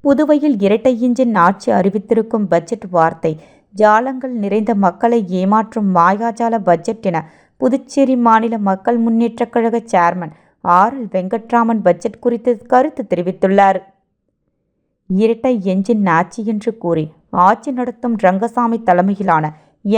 புதுவையில் இரட்டை இன்ஜின் ஆட்சி அறிவித்திருக்கும் பட்ஜெட் வார்த்தை ஜாலங்கள் நிறைந்த மக்களை ஏமாற்றும் மாயாஜால பட்ஜெட் என புதுச்சேரி மாநில மக்கள் முன்னேற்றக் கழக சேர்மன் RL வெங்கட்ராமன் பட்ஜெட் குறித்து கருத்து தெரிவித்துள்ளார். இரட்டை என்ஜின் ஆட்சி என்று கூறி ஆட்சி நடத்தும் ரங்கசாமி தலைமையிலான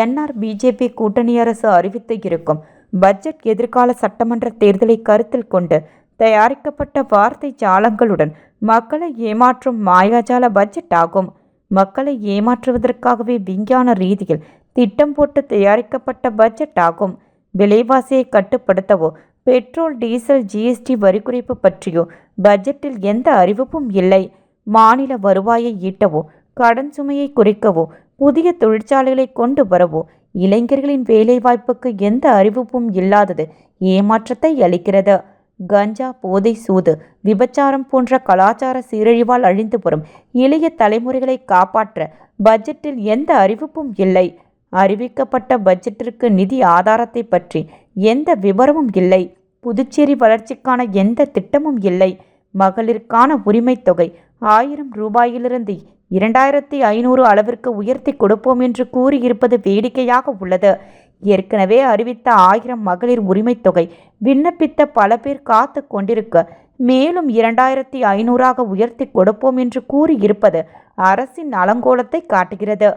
NR-BJP கூட்டணி அரசு அறிவித்து இருக்கும் பட்ஜெட் எதிர்கால சட்டமன்ற தேர்தலை கருத்தில் கொண்டு தயாரிக்கப்பட்ட வார்த்தை ஜாலங்களுடன் மக்களை ஏமாற்றும் மாயாஜால பட்ஜெட் ஆகும். மக்களை ஏமாற்றுவதற்காகவே விஞ்ஞான ரீதியில் திட்டம் போட்டு தயாரிக்கப்பட்ட பட்ஜெட் ஆகும். விலைவாசியை கட்டுப்படுத்தவோ பெட்ரோல் டீசல் GST வரி குறைப்பு பற்றியோ பட்ஜெட்டில் எந்த அறிவிப்பும் இல்லை. மாநில வருவாயை ஈட்டவோ கடன் சுமையை குறைக்கவோ புதிய தொழிற்சாலைகளை கொண்டு வரவோ இளைஞர்களின் வேலைவாய்ப்புக்கு எந்த அறிவிப்பும் இல்லாதது ஏமாற்றத்தை அளிக்கிறது. கஞ்சா, போதை, சூது, விபச்சாரம் போன்ற கலாச்சார சீரழிவால் அழிந்து வரும் இளைய தலைமுறைகளை காப்பாற்ற பட்ஜெட்டில் எந்த அறிவிப்பும் இல்லை. அறிவிக்கப்பட்ட பட்ஜெட்டிற்கு நிதி ஆதாரத்தை பற்றி எந்த விவரமும் இல்லை. புதுச்சேரி வளர்ச்சிக்கான எந்த திட்டமும் இல்லை. மகளிருக்கான உரிமை தொகை 1000 ரூபாயிலிருந்து 2500 அளவிற்கு உயர்த்தி கொடுப்போம் என்று கூறியிருப்பது வேடிக்கையாக உள்ளது. ஏற்கனவே அறிவித்த 1000 மகளிர் உரிமை தொகை விண்ணப்பித்த பல பேர் காத்து கொண்டிருக்க மேலும் 2500ஆக உயர்த்தி கொடுப்போம் என்று கூறியிருப்பது அரசின் அலங்கோலத்தை காட்டுகிறது.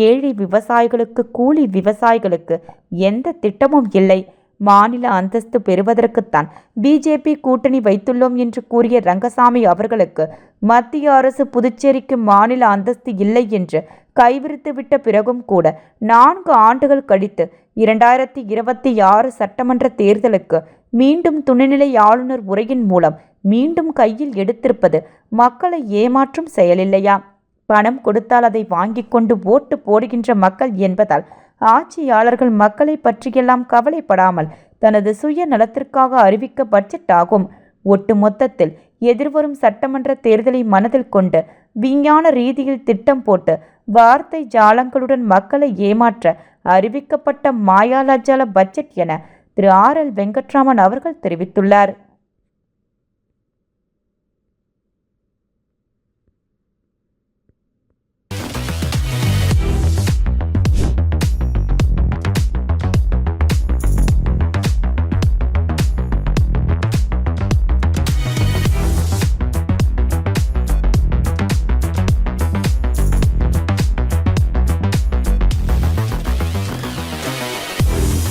ஏழை விவசாயிகளுக்கு, கூலி விவசாயிகளுக்கு எந்த திட்டமும் இல்லை. மாநில அந்தஸ்து பெறுவதற்குத்தான் BJP கூட்டணி வைத்துள்ளோம் என்று கூறிய ரங்கசாமி அவர்களுக்கு மத்திய அரசு புதுச்சேரிக்கு மாநில அந்தஸ்து இல்லை என்று கைவிரித்துவிட்ட பிறகும் கூட 4 ஆண்டுகள் கழித்து 2026 சட்டமன்ற தேர்தலுக்கு மீண்டும் துணைநிலை ஆளுநர் உரையின் மூலம் மீண்டும் கையில் எடுத்திருப்பது மக்களை ஏமாற்றும் செயலில்லையா? பணம் கொடுத்தால் அதை வாங்கி கொண்டு ஓட்டு போடுகின்ற மக்கள் என்பதால் ஆட்சியாளர்கள் மக்களை பற்றியெல்லாம் கவலைப்படாமல் தனது சுய நலத்திற்காக அறிவிக்க பட்ஜெட் ஆகும். ஒட்டு மொத்தத்தில் எதிர்வரும் சட்டமன்ற தேர்தலை மனதில் கொண்டு விஞ்ஞான ரீதியில் திட்டம் போட்டு வார்த்தை ஜாலங்களுடன் மக்களை ஏமாற்ற அறிவிக்கப்பட்ட மாயாஜால பட்ஜெட் என திரு RL வெங்கட்ராமன் அவர்கள் தெரிவித்துள்ளார்.